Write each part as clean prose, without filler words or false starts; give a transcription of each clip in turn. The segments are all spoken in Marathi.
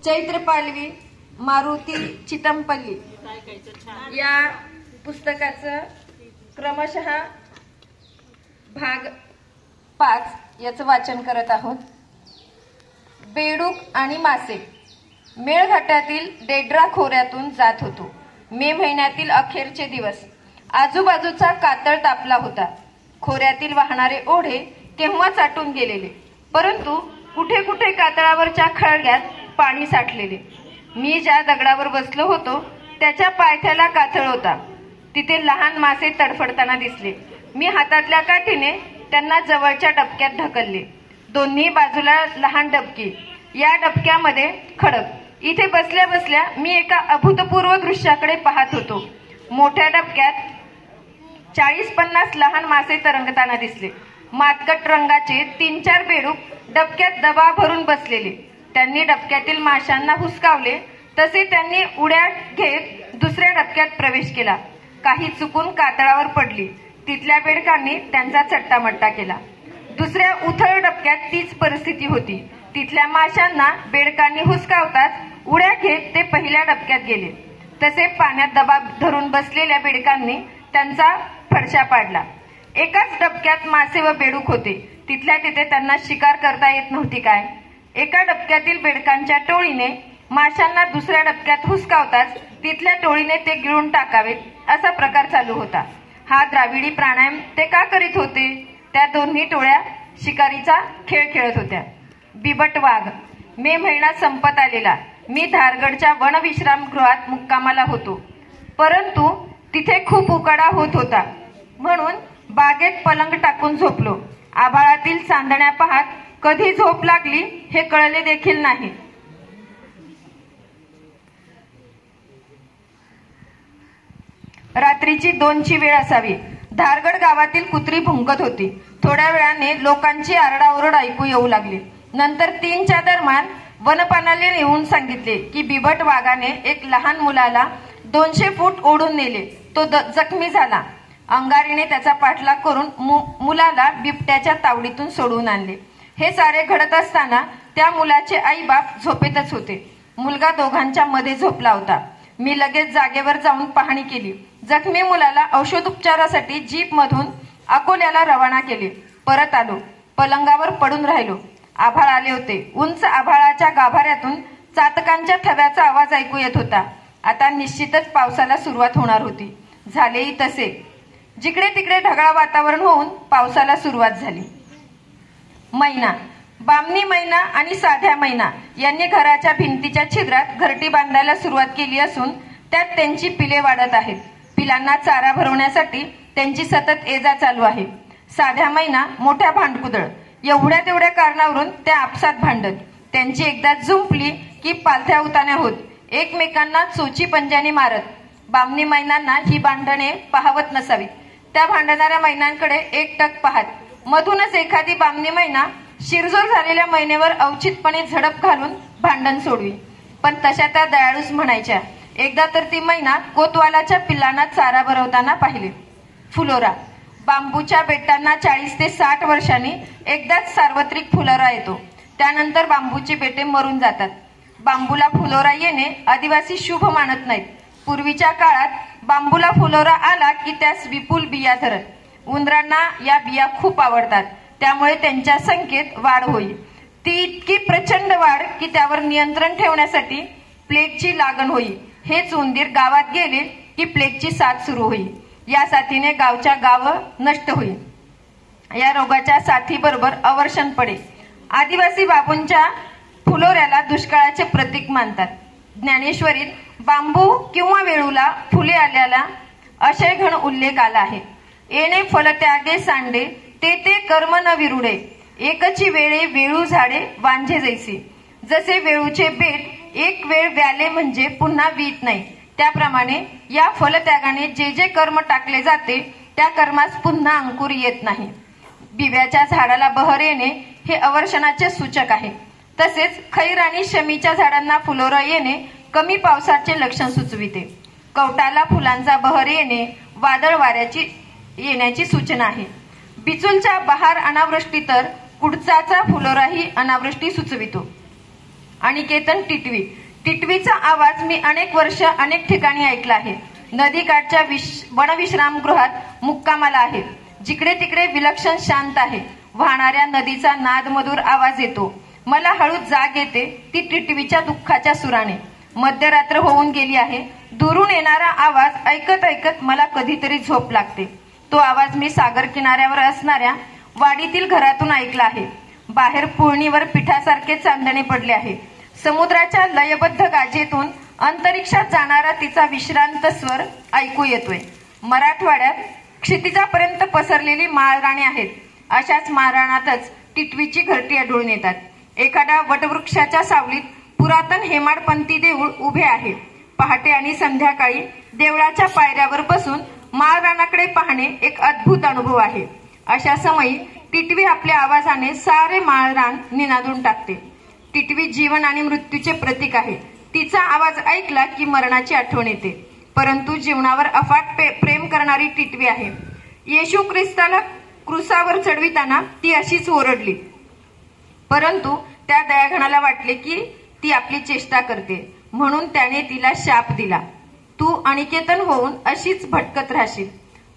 चैत्र पालवी मारुती चितमपल्ली या पुस्तकाचं क्रमशः भाग 5 याचं वाचन करत आहोत। बेडूक आणि मासे मेळघाटातील डेड्रा खोऱ्यातून जात होतो। मे महिन्यातील अखेरचे दिवस, आजूबाजूचा कातळ तापला होता। खोऱ्यातील वाहणारे ओढे केव्हाच आटून गेलेले, परंतु कुठे कुठे कातळावरच्या खळग्यात पाणी साठलेले। मी ज्या दगडावर बसलो होतो त्याच्या पायथ्याला कातळ होता। तिथे लहान मासे तडफडताना दिसले। मी हातातल्या काठीने त्यांना जवळच्या डबक्यात ढकलले। दोन्ही बाजूला लहान डबकी, या डबक्यामध्ये खडक। इथे बसल्या बसल्या मी एका अभूतपूर्व दृश्याकडे पाहत होतो। मोठ्या डबक्यात 40-50 लहान मासे तरंगताना दिसले। मातकट रंगाचे 3-4 बेडूक डबक्यात दबा भरून बसलेले। त्यांनी डबक्यातील माशांना हुसकावले, तसे त्यांनी उड्या घेत दुसऱ्या डबक्यात प्रवेश केला। काही चुकून कातळावर पडली, तिथल्या बेडकांनी त्यांचा चट्टामट्टा केला। दुसऱ्या उथळ डबक्यात तीच परिस्थिती होती। तिथल्या माशांना बेडकांनी हुसकावताच उड्या घेत ते पहिल्या डबक्यात गेले। तसे पाण्यात दबा धरून बसलेल्या बेडकांनी त्यांचा फडशा पाडला। एकाच डबक्यात मासे व बेडूक होते। तिथल्या तिथे त्यांना शिकार करता येत नव्हती काय? एका डबक्यातील बेडकांच्या टोळीने माशांना दुसऱ्या डबक्यात हुसकावताच तिथल्या टोळीने ते गिळून टाकावे असा प्रकार चालू होता। हा द्राविडी प्राणायाम ते का करीत होते? त्या दोन्ही टोळ्या शिकारीचा खेळ खेळत होत्या। बिबट वाघ मे महिना संपत आलेला। मी धारगडच्या वनविश्रामगृहात मुक्कामाला होतो, परंतु तिथे खूप उकाडा होत होता, म्हणून बागेत पलंग टाकून झोपलो। आभाळातील चांदण्या पाहत कधी झोप लागली हे कळले देखील नाही। रात्रीची 2ची वेळ असावी। धारगड गावातील कुत्री भुंकत होती। थोड्या वेळाने लोकांची आरडाओरड ऐकू येऊ लागली। नंतर 3च्या दरम्यान वनपालाने येऊन सांगितले की बिबट वाघाने एक लहान मुलाला 200 फूट ओढून नेले। तो जखमी झाला। अंगारीने त्याचा पाठलाग करून मुलाला बिबट्याच्या तावडीतून सोडवून आणले। हे सारे घडत असताना त्या मुलाचे आई बाप झोपेतच होते। मुलगा दोघांच्या मध्ये झोपला होता। मी लगेच जागेवर जाऊन पाहणी केली। जखमी मुलाला औषधोपचारासाठी जीप मधून अकोल्याला रवाना केले। परत आलो, पलंगावर पडून राहिलो। आभाळ आले होते। उंच आभाळाच्या गाभाऱ्यातून चातकांच्या थव्याचा आवाज ऐकू येत होता। आता निश्चितच पावसाला सुरुवात होणार होती। झालेही तसे। जिकडे तिकडे ढगाळ वातावरण होऊन पावसाला सुरुवात झाली। मैना, बामणी मैना आणि साध्या मैना यांनी घराच्या भिंतीच्या छिद्रात घरटी बांधायला सुरुवात केली असून त्यात त्यांची पिले वाढत आहेत। पिलांना चारा भरवण्यासाठी त्यांची सतत ये-जा चालू आहे। साध्या मैना मोठ्या भांडकुदळ, एवढ्या तेवढ्या कारणावरून त्या आपसात भांडत। त्यांची एकदा जुंपली की पालथ्या उतान्या होत, एकमेकांना चोची पंजाने मारत। बामणी मैनांना ही भांडणे पाहवत नसावीत। त्या भांडणाऱ्या मैनांकडे एकटक पाहत मधूनच एखादी बामणी मैना शिरजोर झालेल्या मैनेवर अवचितपणे झडप घालून भांडण सोडवी। पण तशा त्या दयाळूच म्हणायच्या। एकदा तर ती मैना कोतवालाच्या पिल्लांना चारा भरवताना पाहिले। फुलोरा, बांबूच्या बेटांना 40 ते 60 वर्षांनी एकदाच सार्वत्रिक फुलोरा येतो। त्यानंतर बांबूचे बेटे मरून जातात। बांबूला फुलोरा येणे आदिवासी शुभ मानत नाहीत। पूर्वीच्या काळात बांबूला फुलोरा आला की त्यास विपुल बिया धरत। उंदरांना या बिया खूप आवडतात, त्यामुळे त्यांच्या संख्येत वाढ होईल। ती इतकी प्रचंड वाढ की त्यावर नियंत्रण ठेवण्यासाठी प्लेगची लागण होईल। हेच उंदीर गावात गेले की प्लेगची साथ सुरू होईल। या साथीने गावच्या गाव नष्ट होईल। या रोगाच्या साथीबरोबर अवर्षण पडे। आदिवासी बाबूंच्या फुलोऱ्याला दुष्काळाचे प्रतीक मानतात। ज्ञानेश्वरीत बांबू किंवा वेळूला फुले आल्याला अशयघन उल्लेख आला आहे। येणे फलत्यागे सांडे, ते कर्म न विरुडे। एकची वेळे वेळू झाडे वांझे जैसे। जसे वेळूचे बेट एक वेळ व्याले म्हणजे पुन्हा वीट नाही, त्याप्रमाणे या फलत्यागाने जे जे कर्म टाकले जाते त्या कर्मास पुन्हा अंकुर येत नाही। बिब्याच्या झाडाला बहर येणे हे अवर्षणाचे सूचक आहे। तसेच खैर आणि शमीच्या झाडांना फुलोरा येणे कमी पावसाचे लक्षण सुचविते। कवटाला फुलांचा बहर येणे वादळ वाऱ्याची येण्याची सूचना आहे। बिचूलच्या बहार अनावृष्टी तर कुडचाचा फुलोराही अनावृष्टी सुचवितो। अनिकेतन टिटवी. टिटवीचा आवाज मी अनेक वर्ष अनेक ठिकाणी ऐकला आहे. नदीकाठच्या वनविश्रामगृहात मुक्कामाला आहे. जिकडे तिकडे विलक्षण शांत आहे. वाहणाऱ्या नदीचा नादमधुर आवाज येतो. मला हळूच जाग येते ती टिटवीच्या दुःखाच्या सुराने. मध्यरात्र होऊन गेली आहे. दुरून येणारा आवाज ऐकत ऐकत मला कधीतरी झोप लागते. तो आवाज मी सागर किनाऱ्यावर असणाऱ्या वाडीतील घरातून ऐकला आहे. बाहेर पुळणीवर पिठासारखे चांदणे पडले आहे. समुद्राच्या लयबद्ध गाजेतून अंतरिक्षात जाणारा तिचा विश्रांत स्वर ऐकू येतोय. मराठवाड्यात क्षितिजापर्यंत पसरलेली माळराणे आहेत. अशाच माळरानातच टिटवीची घरटी आढळून येतात. एखाद्या वटवृक्षाच्या सावलीत पुरातन हेमाडपंथी देऊळ उभे आहे. पहाटे आणि संध्याकाळी देवळाच्या पायऱ्यावर बसून माळरानाकडे पाहणे एक अद्भुत अनुभव आहे. अशा समयी टिटवी आपल्या आवाजाने सारे माळरान निनादून टाकते. टिटवी जीवन आणि मृत्यूचे प्रतीक आहे. तिचा आवाज ऐकला की मरणाची आठवण येते. परंतु जीवनावर अफाट प्रेम करणारी टिटवी आहे. येशू ख्रिस्ताला क्रुसावर चढविताना ती अशीच ओरडली. परंतु त्या दयाघणाला वाटले की ती आपली चेष्टा करते, म्हणून त्याने तिला शाप दिला. तू अनिकेतन होऊन अशीच भटकत राहशील.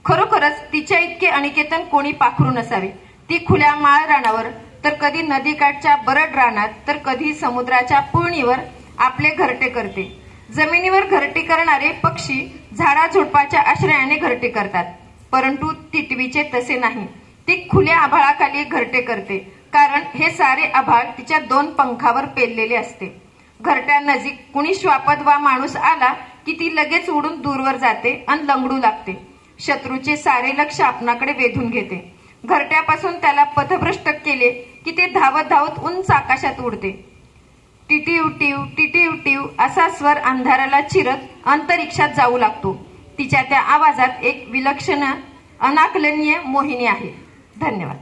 खरोखरच तिच्या इतके अनिकेतन कोणी पाखरू नसावे. ती खुल्या माळ रानावर, तर कधी नदीकाठच्या बरड रानात, तर कधी समुद्राच्या पुळणीवर आपले घरटे करते. जमिनीवर घरटी करणारे पक्षी झाडाझुडपाच्या आश्रयाने घरटे करतात, परंतु टिटवीचे तसे नाही. ती खुल्या आभाळाखाली घरटे करते, कारण हे सारे आभाळ तिच्या 2 पंखावर पेललेले असते. घरट्या नजीक कुणी श्वापद वा माणूस आला की ती लगेच उडून दूरवर जाते आणि लंगडू लागते. शत्रूचे सारे लक्ष आपणाकडे वेधून घेते. घरट्यापासून त्याला पथभ्रष्ट केले की ते धावत धावत उंच आकाशात उडते. टिटिव टिव टिटिव टिव असा स्वर अंधाराला चिरत अंतरिक्षात जाऊ लागतो. तिच्या त्या आवाजात एक विलक्षण अनाकलनीय मोहिनी आहे. धन्यवाद.